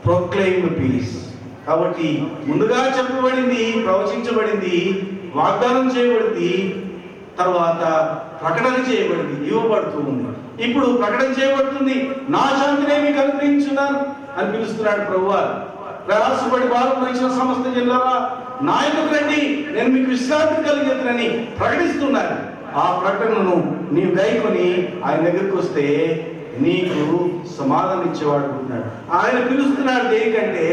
Proclaim piece. కాబట్టి ముందుగా చెప్పబడింది, ప్రవచించబడింది, వాగ్దానం చేయబడింది, తర్వాత ప్రకటన చేయబడింది, ఇవ్వబడుతూ ఉంది. ఇప్పుడు ప్రకటన చేయబడుతుంది. నా శాంతినే మీకు అనుగ్రహించున్నాను అని పిలుస్తున్నాడు ప్రభువారు. ప్రయాసపడి భారం వహించిన సమస్త జిల్లారా నా ఎందుకు రండి, నేను మీకు విశ్రాంతి కలిగేతనని ప్రకటిస్తున్నాను. ఆ ప్రకటనను నీవు గైకొని ఆయన దగ్గరికి వస్తే నీకు సమాధానం ఇచ్చేవాడు ఉంటున్నాడు. ఆయన పిలుస్తున్నాడు దేనికంటే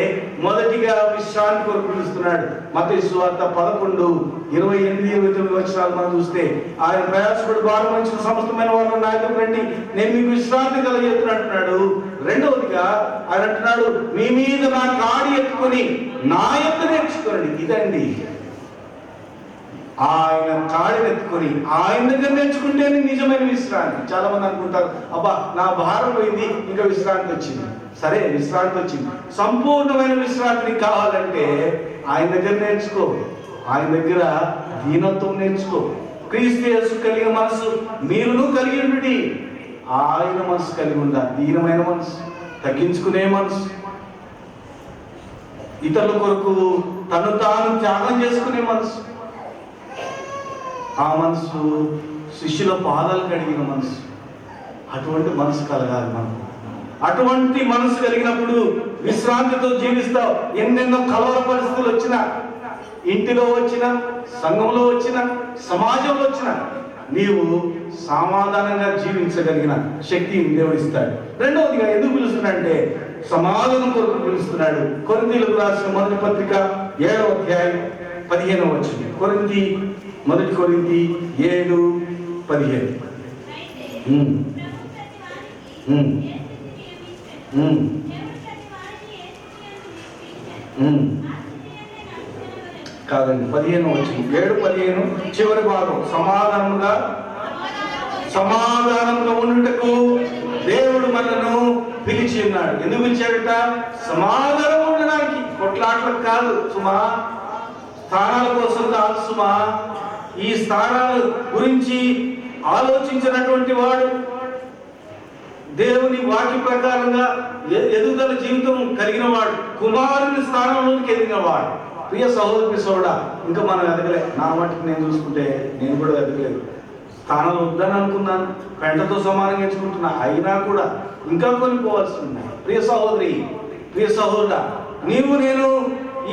మొదటిగా విశ్రాంతి కొరకు పిలుస్తున్నాడు. మత్తయి సువార్త 11:28-29 వచనాలు మనం చూస్తే ఆయన ప్రయాసపడి భారం వహించిన సమస్తమైన వారు నా దగ్గరకు రండి, నేను మీకు విశ్రాంతి కలిగేతున్నా అంటున్నాడు. రెండవదిగా ఆయన అంటున్నాడు, మీ మీద నా కాడి ఎత్తుకొని నా యొక్క నేర్చుకోండి. ఇదండి ఆయన కాడిని ఎత్తుకొని ఆయన దగ్గర నేర్చుకుంటే నిజమైన విశ్రాంతి. చాలా మంది అనుకుంటారు, అబ్బా నా భారం పోయింది, ఇంకా విశ్రాంతి వచ్చింది. సరే, విశ్రాంతి వచ్చింది. సంపూర్ణమైన విశ్రాంతి కావాలంటే ఆయన దగ్గర నేర్చుకో. ఆయన దగ్గర దీనత్వం నేర్చుకో. క్రీస్తు యేసు కలిగిన మనసు మీరును కలిగి ఉండి. ఆయన మనసు కలిగి ఉందా? దీనమైన మనసు, తగ్గించుకునే మనసు, ఇతరుల కొరకు తను తాను త్యాగం చేసుకునే మనసు. ఆ మనసు శిష్యుల పాదాలు కడిగిన మనసు. అటువంటి మనసు కలగాలి మనకు. అటువంటి మనసు కలిగినప్పుడు విశ్రాంతితో జీవిస్తావు. ఎన్నెన్నో కలవర పరిస్థితులు వచ్చినా, ఇంటిలో వచ్చిన, సంఘంలో వచ్చిన, సమాజంలో వచ్చిన, నీవు సమాధానంగా జీవించగలిగిన శక్తిని దేవుడు ఇస్తాడు. రెండవదిగా ఎందుకు పిలుస్తున్నాడంటే సమాధానం కొరకు పిలుస్తున్నాడు. కొరింథీయులకు రాసిన మొదటి పత్రిక 7వ అధ్యాయం 15వ వచనం. మొదటి కొరింథీ 7:15. కాదండి, 15వ వచనం, 7:15 చివరి భాగం. సమాధానంగా ఉండుటకు దేవుడు మనను పిలిచి ఉన్నాడు. ఎందుకు పిలిచాడట? సమాధానం ఉండడానికి. కొట్లాటలకు కాదు సుమా, స్థానాల కోసం కాదు సుమా. ఈ స్థానాల గురించి ఆలోచించినటువంటి వాడు, దేవుని వాక్య ప్రకారంగా ఎదుగుదల జీవితం కలిగిన వాడు, కుమారుని స్థానంలోకి ఎదిగిన వాడు. ప్రియ సహోదరి సోడా, ఇంకా మనం ఎదగలే. నా మట్టుకు నేను చూసుకుంటే నేను కూడా ఎదగలేదు. స్థానం వద్దని అనుకున్నాను, పెంటతో సమానంగా ఎంచుకుంటున్నా, అయినా కూడా ఇంకా కొనుక్కోవాల్సి ఉన్నాయి. ప్రియ సహోదరి, ప్రియ సహోదరుడా, నీవు నేను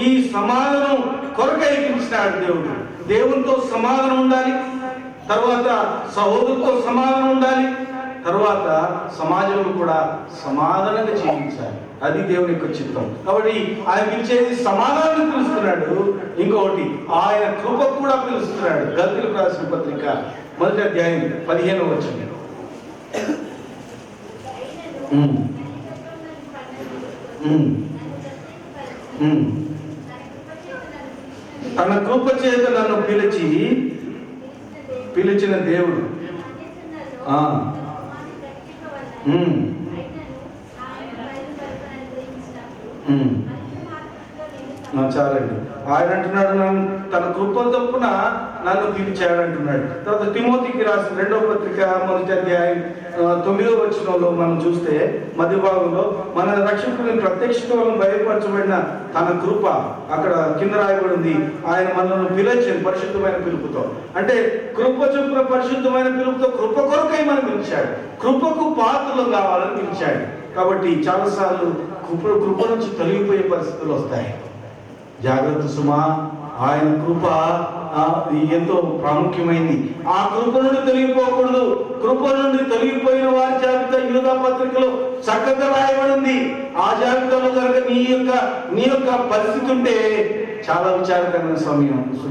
ఈ సమాధానం కొరకై పిలిచినాడు దేవుడు. దేవునితో సమాధానం ఉండాలి, తర్వాత సహోదరుతో సమాధానం ఉండాలి, తర్వాత సమాజంలో కూడా సమాధానంగా జీవించాలి. అది దేవుని యొక్క చిత్తం. కాబట్టి ఆయన పిలిచేది సమాధానం పిలుస్తున్నాడు. ఇంకొకటి ఆయన కృప కూడా పిలుస్తున్నాడు. గల్తీయులకు రాసిన పత్రిక 1వ అధ్యాయం 15వ వచనం. తన కృప చేత నన్ను పిలిచిన దేవుడు చాలండి. ఆయన అంటున్నాడు, తన కృప తప్పున నన్ను పిలిచాడు అంటున్నాడు. తర్వాత తిమోతికి రాసిన 2వ పత్రిక 1వ అధ్యాయం 9వ వచనంలో మనం చూస్తే మధ్య భాగంలో మన రక్షకుని ప్రత్యక్షత వలన బయలుపరచబడిన తన కృప అక్కడ కింద రాయబడింది. ఆయన మనల్ని పిలిచాడు పరిశుద్ధమైన పిలుపుతో. అంటే కృప చొప్పున పరిశుద్ధమైన పిలుపుతో కృప కొరకై మనం పిలిచాడు. కృపకు పాత్రలు కావాలని పిలిచాడు. కాబట్టి చాలాసార్లు కృప నుంచి తొలగిపోయే పరిస్థితులు వస్తాయి. జాగ్రత్త సుమా. ఆయన కృప ఎంతో ప్రాముఖ్యమైంది. ఆ కృప నుండి తొలగిపోకూడదు. కృప నుండి తొలగిపోయిన వారి జాబితా యూదా పత్రికలో చక్కగా రాయబడింది. ఆ జాబితాలో కనుక నీ యొక్క పరిస్థితి ఉంటే చాలా విచారకరమైన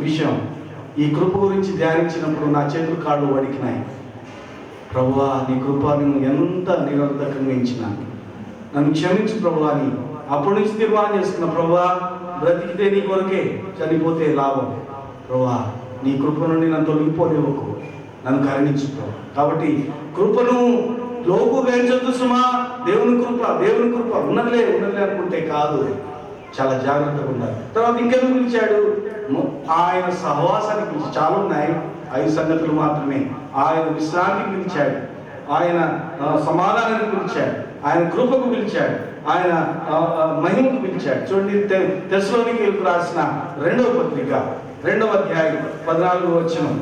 విషయం. ఈ కృప గురించి ధ్యానించినప్పుడు నా చేతులు కాళ్ళు వణికినాయి. ప్రభువా, నీ కృప నేను ఎంత నిరర్ధకంగా ఇచ్చినాను, నన్ను క్షమించు ప్రభువా అని అప్పటి నుంచి తీర్మానం చేసుకున్న. ప్రభువా, బ్రతికితే నీ కొరకే, చనిపోతే లాభం. ప్రభువా, నీ కృప నుండి నన్ను తొలగిపోనివ్వకు, నన్ను కరుణించు ప్రభు. కాబట్టి కృపను లోకు వేయించొద్దు సుమా. దేవుని కృప ఉన్నదిలే అనుకుంటే కాదు, చాలా జాగ్రత్తగా ఉండాలి. తర్వాత ఇంకెందుకు పిలిచాడు? ఆయన సహవాసానికి పిలిచి, చాలా ఉన్నాయి, 5 సంగతులు మాత్రమే. ఆయన విశ్రాంతికి పిలిచాడు, ఆయన సమాధానానికి పిలిచాడు, ఆయన కృపకు పిలిచాడు, ఆయన మహిమకు పిలిచాడు. చూడండి, తెస్సలోనికీయులకు రాసిన 2వ పత్రిక 2వ అధ్యాయం 14వ వచనం.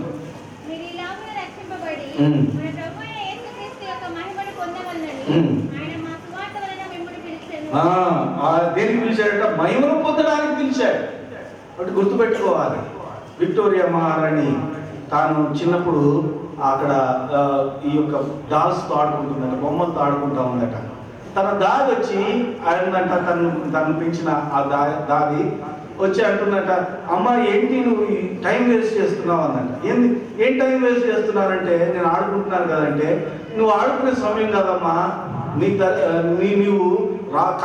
మీరు ఇలాగున రక్షింపబడి ఉమ్. మన ప్రభువైన యేసుక్రీస్తు యొక్క మహిమను పొందవలెనని ఆయన మా సువార్త వలన మిమ్మల్ని పిలిచెను. దేనికి పిలిచాడట? మహిమను పొందడానికి పిలిచాడు. అంటే గుర్తుపెట్టుకోవాలి, విక్టోరియా మహారాణి తాను చిన్నప్పుడు అక్కడ ఈ యొక్క డాల్స్తో ఆడుకుంటుందట, బొమ్మలతో ఆడుకుంటా ఉందట. తన దాది వచ్చి ఆయనంట తను పెంచిన ఆ దాది వచ్చి అంటుందట, అమ్మ ఏంటి నువ్వు ఈ టైం వేస్ట్ చేస్తున్నావు అన్నట. ఏం టైం వేస్ట్ చేస్తున్నానంటే, నేను ఆడుకుంటున్నాను కదంటే, నువ్వు ఆడుకునే సమయం కదమ్మా, నీవు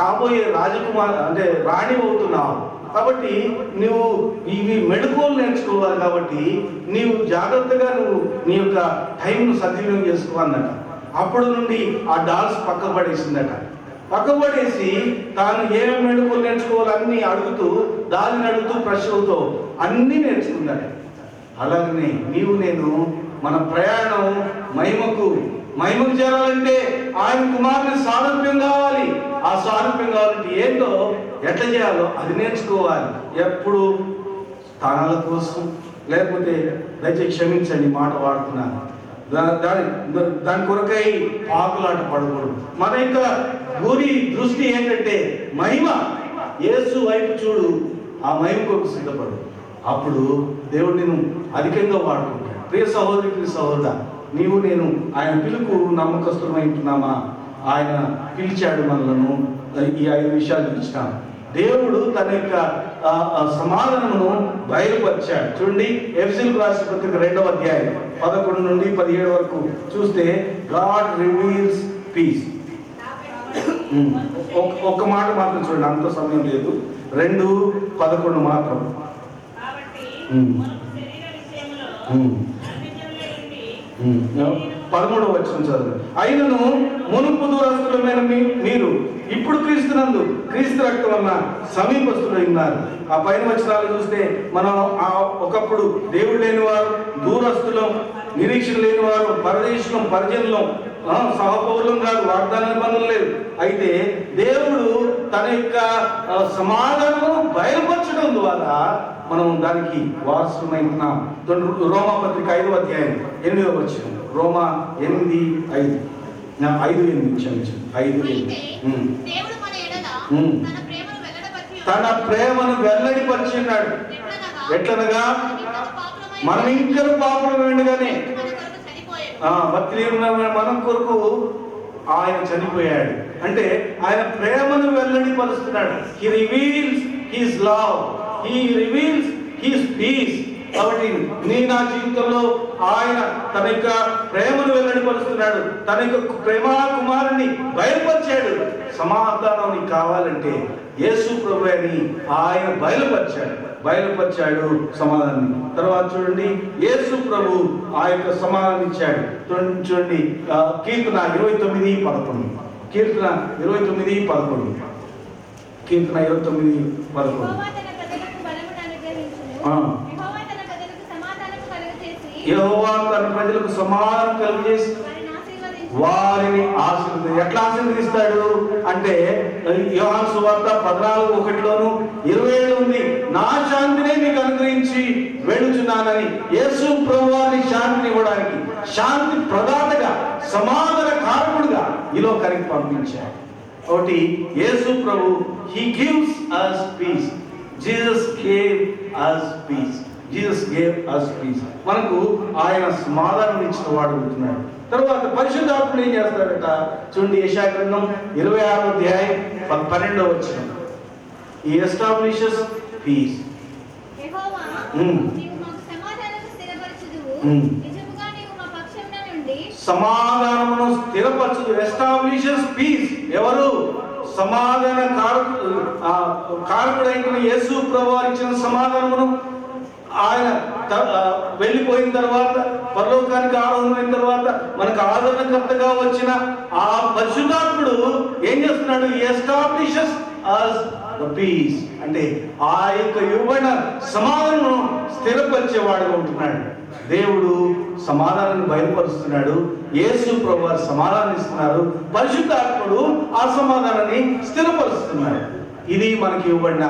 కాబోయే రాజకుమార్ అంటే రాణి అవుతున్నావు కాబట్టి నువ్వు ఇవి మెళకువలు నేర్చుకోవాలి, కాబట్టి నీవు జాగ్రత్తగా నీ యొక్క టైంను సద్వినియోగం చేసుకోవాలన్నట. అప్పుడు నుండి ఆ డాల్స్ పక్క పడేసిందట. పక్క పడేసి తాను ఏమేమి మెళకువలు నేర్చుకోవాలి అన్నీ అడుగుతూ, దానిని అడుగుతూ, ప్రశ్నలతో అన్నీ నేర్చుకుందట. అలాగనే నీవు నేను మన ప్రయాణం మహిమకు చేరాలంటే ఆయన కుమారుని సారూప్యం కావాలి. ఆ సారూప్యం కావాలంటే ఏంటో, ఎట్లా చేయాలో అది నేర్చుకోవాలి. ఎప్పుడు స్థానాల కోసం, లేకపోతే దయచేసి క్షమించండి మాట వాడుతున్నాను, దాని కొరకై పాకులాట పడకూడదు. మన యొక్క గురి దృష్టి ఏంటంటే మహిమ. యేసు వైపు చూడు, ఆ మహిమ కొరకు సిద్ధపడు. అప్పుడు దేవుడు నేను అధికంగా వాడుకుంటాడు. ప్రియ సహోదరి సహోదరుడా, నీవు నేను ఆయన పిలుపు నమ్మకస్తులమై ఉంటున్నామా? ఆయన పిలిచాడు మనలను. ఈ 5 విషయాలు పిలిచాను. దేవుడు తన యొక్క సమాధానమును బయలుపరిచాడు. చూడండి, ఎఫెసీయులకు రాసిన పత్రిక 2వ అధ్యాయం 11 నుండి 17 వరకు చూస్తే, గాడ్ రివీల్స్ పీస్. ఒక్క మాట మాత్రం చూడండి, అంత సమయం లేదు. 2:11 మాత్రం. 13వ వచనం చదువు. అయినను మునుపు దూరస్తులమైన మీరు ఇప్పుడు క్రీస్తునందు క్రీస్తు రక్తం వలన సమీపస్తులై ఉన్నారు. ఆ పైన వచనాలు చూస్తే మనం ఒకప్పుడు దేవుడు లేని వారు, దూరస్తులం, నిరీక్షణ లేని వారు, పరదేశులం, పరిజనులం, సహపౌరులం కాదు, వాగ్దాన నిబంధనలు లేవు. అయితే దేవుడు తన యొక్క సమాధానము బయలుపరచడం ద్వారా మనం దానికి వారసులమైనాం. రోమా పత్రిక 5వ అధ్యాయం 8వ వచనం. రోమా 8:5. 5:8 క్షమించండి, 5:8. తన ప్రేమను వెల్లడిపరిచినాడు. ఎట్లనగా మనం ఇంకా పాపం ఉండగానే భక్తి మనం కొరకు ఆయన చనిపోయాడు. అంటే ఆయన ప్రేమను వెల్లడిపరుస్తున్నాడు. హి రివీల్స్ హిస్ లవ్, హి రివీల్స్ హిస్ పీస్. కాబట్టి నా జీవితంలో ఆయన తన యొక్క ప్రేమను వెల్లడిపరుస్తున్నాడు. తన యొక్క ప్రేమ కుమారుని బయలుపరిచాడు. సమాధానం నీకు కావాలంటే యేసు ప్రభు అని ఆయన బయలుపరిచాడు సమాధానం. తర్వాత చూడండి, యేసు ప్రభు ఆ యొక్క సమాధానం ఇచ్చాడు. చూడండి, కీర్తన 29:11. కీర్తన 29:11. కీర్తన 29:11. యెహోవా తన ప్రజలకు సమాధానం కలుగజేసి వారిని ఆశీర్వదిస్తాడు. ఎట్లా ఆశీర్వదిస్తాడు అంటే, యోహాను సువార్త 14:1లోను 27 ఉంది. నా శాంతినే మీకు అనుగ్రహించి వెళ్ళుచున్నానని యేసు ప్రభువారిని శాంతిని ఇవ్వడానికి, శాంతి ప్రదాతగా, సమాధాన కారకుడుగా ఈ లోకానికి పంపించాడు. ఒకటి యేసు ప్రభు, he gives us peace. Jesus gave us peace. Jesus gave us peace. మనకు ఆయన సమాధానం ఇచ్చిన వాడు ఉంటున్నాడు. తర్వాత పరిశుద్ధాత్ముడు ఏం చేస్తాడట? చూడండి, యెషయా గ్రంథం 26వ అధ్యాయం 12వ వచనం. He establishes peace. యెహోవా నీవు మాకు సమాధానము స్థిరపరచుదువు. నిజముగా నీవు మా పక్షమున నుండి సమాధానమును స్థిరపరచుదు. Establishes piece. ఎవరు? సమాధాన కారకుడైన యేసు ప్రభువారు ఇచ్చిన సమాధానమును ఆయన వెళ్ళిపోయిన తర్వాత, పరలోకానికి ఆరోహణమైన తర్వాత మనకు ఆదరణకర్తగా వచ్చిన ఆ పరిశుద్ధాత్ముడు ఏం చేస్తున్నాడు? Establishes us the peace. అంటే ఆ యొక్క ఇవ్వబడిన సమాధానమును స్థిరపరిచేవాడుగా ఉంటున్నాడు. దేవుడు సమాధానాన్ని బయలుపరుస్తున్నాడు. యేసు ప్రభువారు సమాధానం ఇస్తున్నారు. పరిశుద్ధాత్ముడు ఆ సమాధానాన్ని స్థిరపరుస్తున్నాడు. ఇది మనకి ఇవ్వబడిన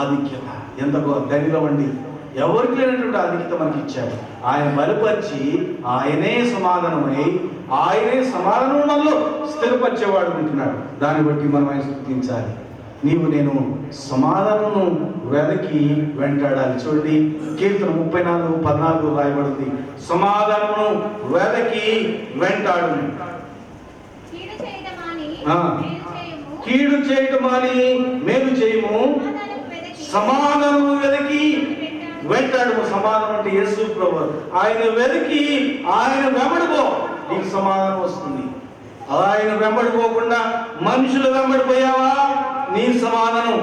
ఆధిక్యత. ఎంత ధైర్యం అండి! ఎవరికి లేనటువంటి ఆధిక్యత మనకి ఇచ్చాడు. ఆయన బలపరిచి ఆయనే సమాధానమై ఆయనే సమాధానం మనలో స్థిరపరిచేవాడు ఉంటున్నాడు. దాన్ని బట్టి మనం ఆయన స్తుతించాలి. నీవు నేను సమాధానము వెదకి వెంటాడాలి. చూడండి, కీర్తన 34:14 రాయబడింది. సమాధానమును వెదకి వెంటాడు. కీడు చేయటం మాని మేలు చేయము, సమాధానము వెదకి వెంటాడు. సమాధానం అంటే యేసు ప్రభువు. ఆయన వెదకి ఆయన వెంబడిపో, నీకు సమాధానం వస్తుంది. ఆయన వెంబడిపోకుండా మనుషులు వెంబడిపోయావా, నీ సమాధానం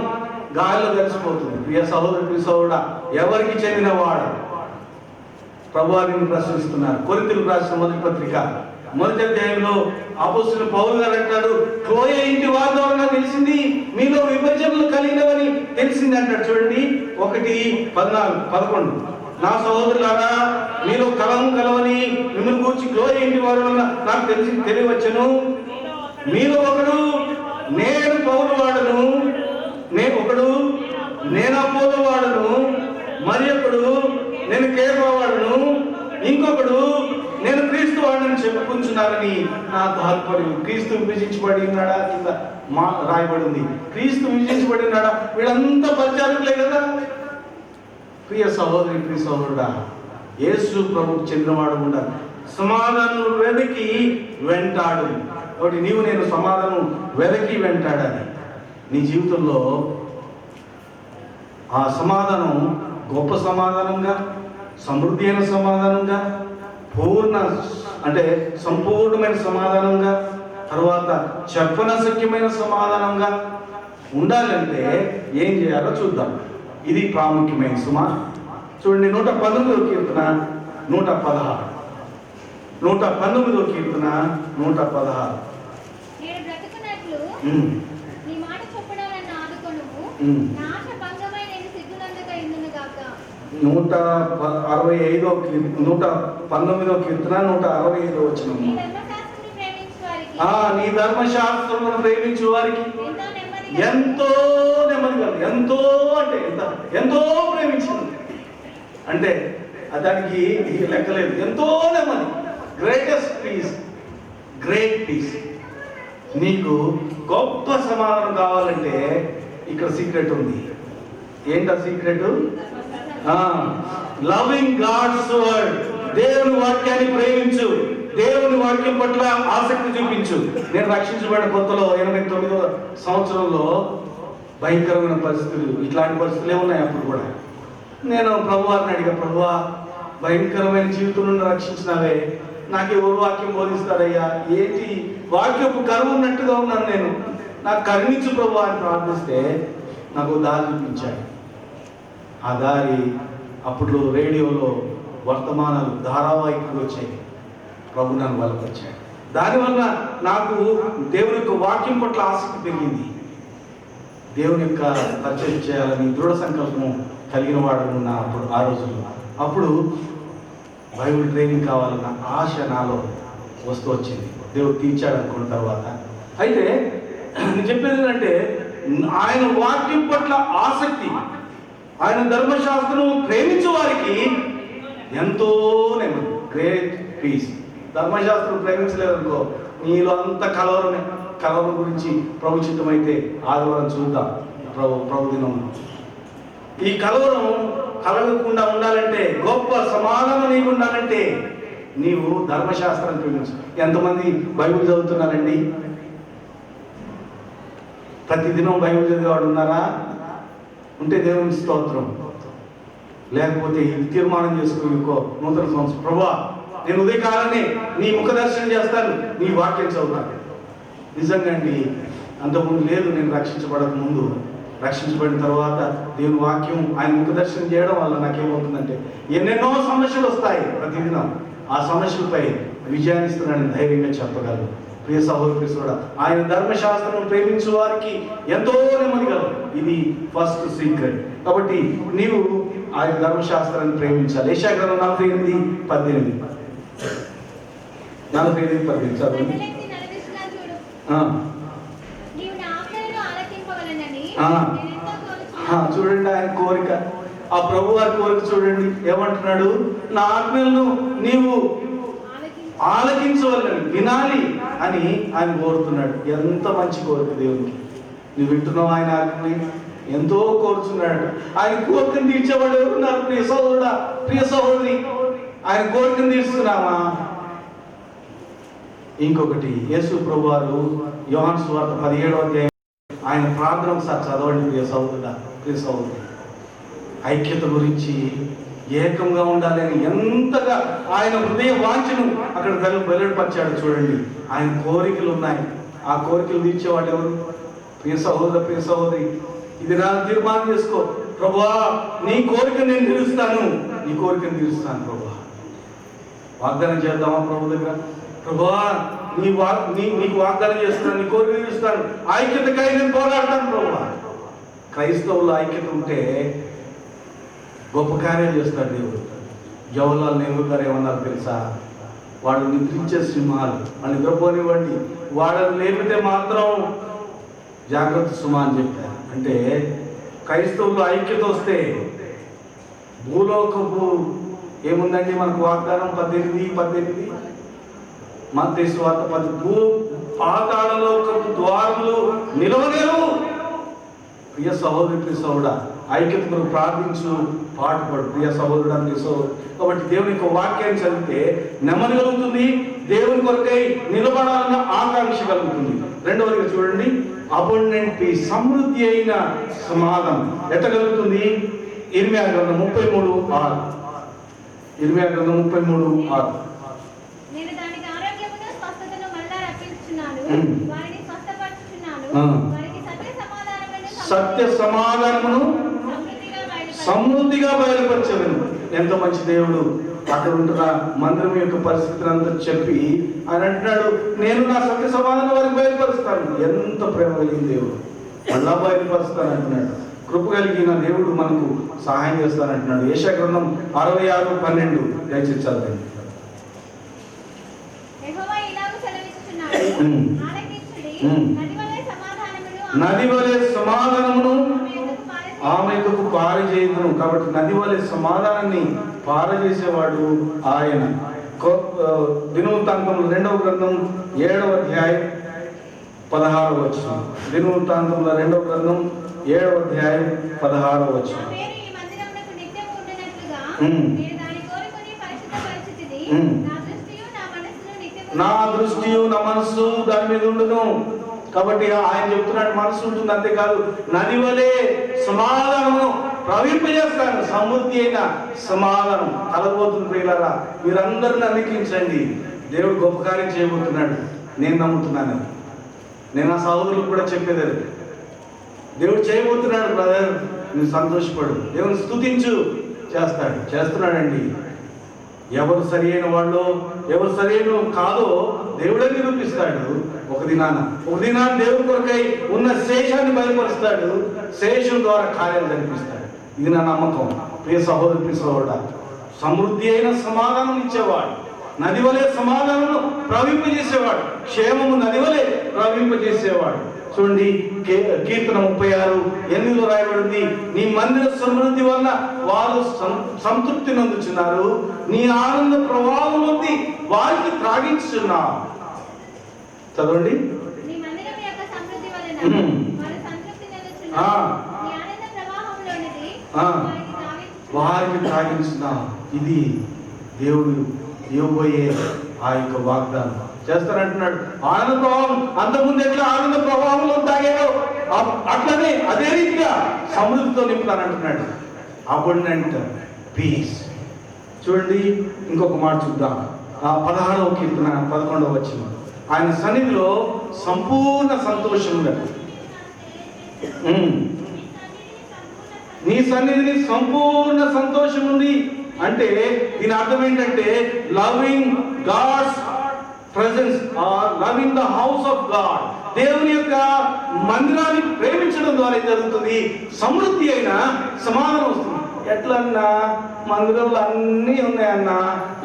గాలిలో కలిసిపోతుంది. ప్రియ సహోదరు, ప్రియ సహోదరుడా, ఎవరికి చెందినవాడు? ప్రభువారిని ప్రశ్నిస్తున్నారు. కొరింథీయులకు రాసిన మొదటి పత్రిక 1వ అధ్యాయంలో అపోస్తలుడు పౌలు గారు అంటాడు, క్లోయ ఇంటి వారి ద్వారా తెలిసింది మీలో విభజనలు కలిగినవని తెలిసింది అంటాడు. చూడండి, 1:14-11. నా సహోదరులారా, మీలో కలము కలవని మిమ్మల్ని గూర్చి క్లోయ ఇంటి వారి వల్ల నాకు తెలియవచ్చును. మీలో ఒకడు నేను పౌలు వాడను, నేను అపోలో వాడను, మరి ఒకడు నేను కేఫా వాడను, ఇంకొకడు నేను క్రీస్తు వాడని చెప్పుకుంటున్నారని నా తాత్పర్యం. క్రీస్తు విభజించబడి ఉన్నాడా కింద రాయబడి ఉంది. క్రీస్తు విభజించబడి ఉన్నాడా? వీళ్ళంతా పరిచారకులే కదా. ప్రియ సహోదరి, ప్రియ సహోదరుడా, యేసు ప్రభువుకు చెందినవాడు ఉండాలి. సమాధానం వెదకి వెంటాడు. కాబట్టి నీవు నేను సమాధానం వెదకి వెంటాడాలి. నీ జీవితంలో ఆ సమాధానం గొప్ప సమాధానంగా, సమృద్ధి అయిన సమాధానంగా, సంపూర్ణమైన సమాధానంగా, తర్వాత చెప్పనశక్యమైన సమాధానంగా ఉండాలంటే ఏం చేయాలో చూద్దాం. ఇది ప్రాముఖ్యమైన సుమా. చూడండి, 119వ కీర్తన 116. 119వ కీర్తన 116. నూట 165వ 119వ కీర్తన 165వ వచనం. నీ ధర్మశాస్త్రమును ప్రేమించు వారికి ఎంతో నెమ్మదిగా, ఎంతో అంటే ఎంతో ప్రేమించింది అంటే దానికి లెక్కలేదు. ఎంతో నెమ్మది, గ్రేటెస్ట్ పీస్, గ్రేట్ పీస్. నీకు గొప్ప సమాధానం కావాలంటే ఇక్కడ సీక్రెట్ ఉంది. ఏంటా సీక్రెట్? Loving God's word. దేవుని వాక్యాన్ని ప్రేమించు, దేవుని వాక్యం పట్ల ఆసక్తి చూపించు. నేను రక్షించబడిన కొత్తలో 89వ సంవత్సరంలో భయంకరమైన పరిస్థితులు, ఇట్లాంటి పరిస్థితులే ఉన్నాయి. అప్పుడు కూడా నేను ప్రభువారిని అడిగా, ప్రభువా, భయంకరమైన జీవితం నుండి రక్షించినావే, నాకు ఎవరు వాక్యం బోధిస్తారయ్యా, ఏంటి వాక్యపు కరువు ఉన్నట్టుగా ఉన్నాను నేను, నాకు కరుణించు ప్రభువా అని ప్రార్థిస్తే నాకు దారి చూపించాడు. ఆ దారి అప్పుడు రేడియోలో వర్తమానాలు ధారావాహికలు వచ్చాయి. ప్రభు నన్ను బలపరిచాడు. దానివల్ల నాకు దేవుని యొక్క వాక్యం పట్ల ఆసక్తి పెరిగింది. దేవుని యొక్క పరిచయం చేయాలని దృఢ సంకల్పం కలిగిన వాడు నా అప్పుడు ఆ రోజుల్లో. అప్పుడు బైబిల్ ట్రైనింగ్ కావాలన్న ఆశ నాలో వస్తూ వచ్చింది. దేవుడు తీర్చాడు అనుకున్న తర్వాత. అయితే నేను చెప్పేది ఏంటంటే, ఆయన వాక్యం పట్ల ఆసక్తి, ఆయన ధర్మశాస్త్రం ప్రేమించే వారికి ఎంతో నెమ్మది, గ్రేట్ పీస్. ధర్మశాస్త్రం ప్రేమించలేదనుకో, నీలో అంత కలవరం గురించి ప్రభు చిత్తమైతే ఆదివారం చూద్దాం. ప్రభు దినం. ఈ కలవరం కలగకుండా ఉండాలంటే, గొప్ప సమాధానం నీకు ఉండాలంటే నీవు ధర్మశాస్త్రాన్ని ప్రేమించు. ఎంతమంది బైబిల్ చదువుతున్నారండి? ప్రతిదినం బైబిల్ చదివేవాడు ఉన్నారా? ఉంటే దేవుని స్తోత్రం. లేకపోతే ఇది తీర్మానం చేసుకో, నూతన సంవత్సరం, ప్రభువా నేను ఉదయకాలనే నీ ముఖ దర్శనం చేస్తాను, నీ వాక్యం చదువుతాను. నిజంగా అండి, అంతకుముందు లేదు. నేను రక్షించబడక ముందు, రక్షించబడిన తర్వాత దేవుని వాక్యం, ఆయన ముఖ దర్శనం చేయడం వల్ల నాకేమవుతుందంటే ఎన్నెన్నో సమస్యలు వస్తాయి ప్రతిదినం. ఆ సమస్యలపై విజయాన్నిస్తున్నాడని ధైర్యంగా చెప్పగలను. ప్రియ సహోదరుడా, ఆయన ధర్మశాస్త్రం ప్రేమించే వారికి ఎంతో నెమ్మది కలదు. ఇది ఫస్ట్ సీక్రెట్. కాబట్టి నీవు ఆయన ధర్మశాస్త్రాన్ని ప్రేమించాలి. యెషయా గ్రంథం 48:18. 45 చదవండి. కన్నులెత్తి నలుదిశలా చూడు. నీవు నా ఆజ్ఞలను ఆలకింపవలెనని ఆ. నేనెంతో కోరుచున్నాను. చూడండి ఆయన కోరిక, ఆ ప్రభు వారి కోరిక చూడండి. ఏమంటున్నాడు? నా ఆజ్ఞలను నీవు ఆలకించు. ఆలకించవలని, వినాలి అని ఆయన కోరుతున్నాడు. ఎంత మంచి కోరిక దేవునికి. నువ్వు వింటున్నావు ఆయన ఆజ్ఞని? ఎంతో కోరుచున్నాడు. ఆయన కోరికను తీర్చేవాడు ఎవరున్నారు? ప్రియ సహోదరుడా, ప్రియ సహోదరి, ఆయన కోరికను తీర్చుతున్నావా? ఇంకొకటి, యేసు ప్రభు వారు యోహాను సువార్త 17వ అధ్యాయం ఆయన ప్రార్థన ఒకసారి చదవండి ప్రియ సహోదరుడా, ప్రియ సహోదరి. ఐక్యత గురించి, ఏకంగా ఉండాలని ఎంతగా ఆయన హృదయ వాంఛను అక్కడ వెల్లడిపరిచాడు. చూడండి, ఆయన కోరికలు ఉన్నాయి. ఆ కోరికలు తీర్చేవాడు ఎవరు? ప్రియ సహోదర, ప్రియ సహోదరి, ఇది నా తీర్మానం చేసుకో. ప్రభువా, నీ కోరిక నేను తీరుస్తాను, నీ కోరికను తీరుస్తాను ప్రభువా. వాగ్దానం చేద్దామా ప్రభు దగ్గర? ప్రభువా, నీకు వాగ్దానం చేస్తున్నాను, నీ కోరిక తీరుస్తాను, ఐక్యతకై నేను పోరాడతాను ప్రభువా. క్రైస్తవుల ఐక్యత ఉంటే గొప్ప కార్యాలు చేస్తాడు దేవుడు. జవహర్లాల్ నెహ్రూ గారు ఏమన్నారు తెలుసా? వాడు నిద్రించే సింహాలు, వాళ్ళు నిద్రపోనివ్వండి, వాళ్ళని లేపితే మాత్రం జాగ్రత్త సుమా అని చెప్పారు. అంటే క్రైస్తవులు ఐక్యత వస్తే భూలోకపు ఏముందండి మనకు వాగ్దానం 18 మత్తయి సువార్త 10 పాతాళలోకపు ద్వారములు నిలవలేవు. ప్రియ సహోదరి, ప్రియ సహోదరుడా, ఐక్యత కొరకు ప్రార్థించు, పాటుపడు ప్రియ సహోదరుడా, ప్రియ సహోదరు. కాబట్టి దేవుని యొక్క వాక్యాన్ని చదివితే నెమ్మది కలుగుతుంది, దేవుని కొరకై నిలబడాలన్న ఆకాంక్ష కలుగుతుంది. రెండవదిగా చూడండి, అబండెంట్ పీస్, సమృద్ధి అయిన సమాధానం ఎట్లా కలుగుతుంది? ఇర్మియా గ్రంథం 33:6. ఇర్మియా గ్రంథం 33:6. నేను దానికి ఆరోగ్యమును స్వస్థతను మళ్ళా రప్పించుచున్నాను, వారిని స్వస్థపరచుచున్నాను, వారికి సత్య సమాధానమును సమృద్ధిగా బయలుపరచను. ఎంత మంచి దేవుడు! అక్కడ ఉంటున్న మందిరం యొక్క పరిస్థితిని అంతా చెప్పి ఆయన అంటున్నాడు, నేను నా సత్య సమాధానం వారికి బయలుపరుస్తాను. ఎంత ప్రేమ కలిగిన దేవుడు! మళ్ళా బయలుపరుస్తాను అంటున్నాడు. కృప కలిగిన దేవుడు మనకు సహాయం చేస్తానంటున్నాడు. యెషయా గ్రంథం 66:12 దయచేసి చదవండి. యెహోవా ఇలాగ సెలవిస్తున్నాడు, ఆలకించుడి, నది వలె సమాధానమును ఆమెకు పారజేయుదును. కాబట్టి నది వలె సమాధానాన్ని పారజేసేవాడు ఆయన. దినవృత్తాంతములు 2వ గ్రంథం 7వ అధ్యాయం 16వ వచనం. దినవృత్తాంతముల 2వ గ్రంథం 7వ అధ్యాయం 16వ వచనం. నా దృష్టియు నా మనస్సు దాని మీద ఉండును. కాబట్టి ఆయన చెప్తున్నాడు, మనసు ఉంటుంది, అంతేకాదు నది వలె సమాధానము ప్రవహింపజేస్తాను. సమృద్ధి అయిన సమాధానం కలగబోతుంది. ప్రియులారా, మీరందరిని అంగీకరించండి. దేవుడు గొప్ప కార్యం చేయబోతున్నాడు. నేను నమ్ముతున్నాను. నేను ఆ సహోదరులకు కూడా చెప్పేది, దేవుడు చేయబోతున్నాడు. బ్రదర్, నువ్వు సంతోషపడు, దేవుని స్తుతించు, చేస్తున్నాడండి. ఎవరు సరి అయిన వాళ్ళు, ఎవరు సరైన కాదో దేవుడే నిరూపిస్తాడు. ఒక దినాన దేవుడి కొరకై ఉన్న శేషాన్ని బయలుపరుస్తాడు. శేషం ద్వారా కార్యాలు జరిపిస్తాడు. ఇది నా నమ్మకం. ప్రియ సహోదరు, ప్రియ సహోదరుడా, సమృద్ధి అయిన సమాధానం ఇచ్చేవాడు, నది వలె సమాధానం ప్రవహింపజేసేవాడు, క్షేమము నది వలె ప్రవహింపజేసేవాడు. చూడండి, కీర్తన 36:8 రాయబడింది, నీ మందిర సమృద్ధి వల్ల వారు సంతృప్తి నొందుచున్నారు, నీ ఆనంద ప్రవాహం నుండి వారికి త్రాగించుచున్నావు. చదవండి. వారికి త్రాగించున్నావు. ఇది దేవుడు ఇవ్వబోయే ఆ యొక్క వాగ్దానం చేస్తానంటున్నాడు. ఆనంద ప్రవాహం అంతకుముందు ఎట్లా ఆనంద ప్రవాహంలో తాగాడో అట్లనే అదే రీతిగా సమృద్ధితో నింపుతానంటున్నాడు. Abundant piece. చూడండి, ఇంకొక మాట చూద్దాం. 16వ కీర్తన 11వ వచనం. ఆయన సన్నిధిలో సంపూర్ణ సంతోషంగా, నీ సన్నిధిని సంపూర్ణ సంతోషం ఉంది అంటే దీని అర్థం ఏంటంటే loving God's presence or loving the house of God. దేవుని యొక్క మందిరాన్ని ప్రేమించడం ద్వారా జరుగుతుంది. సమృద్ధి అయిన సమాధానం వస్తుంది. ఎట్లన్నా మందిరంలో అన్నీ ఉన్నాయన్నా,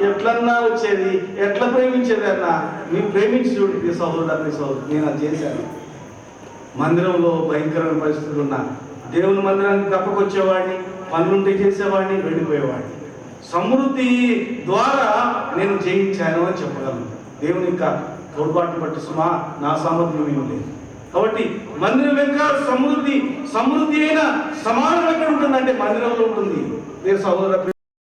ఎట్లన్నా వచ్చేది, ఎట్లా ప్రేమించేది అన్నా. మీరు ప్రేమించి చూడండి ప్రియ సహోదరుడా, ప్రియ సహోదరుడు, నేను అది చేశాను. మందిరంలో భయంకరమైన పరిస్థితులు ఉన్నా దేవుని మందిరానికి తప్పకొచ్చేవాడిని, పనులుంటే చేసేవాడిని, వెళ్ళిపోయేవాడిని. సమృద్ధి ద్వారా నేను జయించాను అని చెప్పగలను. దేవుని యొక్క తోడ్పాటును బట్టి సుమా నా సామర్థ్యం ఏమీ లేదు. కాబట్టి మందిరం యొక్క సమృద్ధి అయిన సమాధానం ఎక్కడ ఉంటుందంటే మందిరంలో ఉంటుంది. సహోదర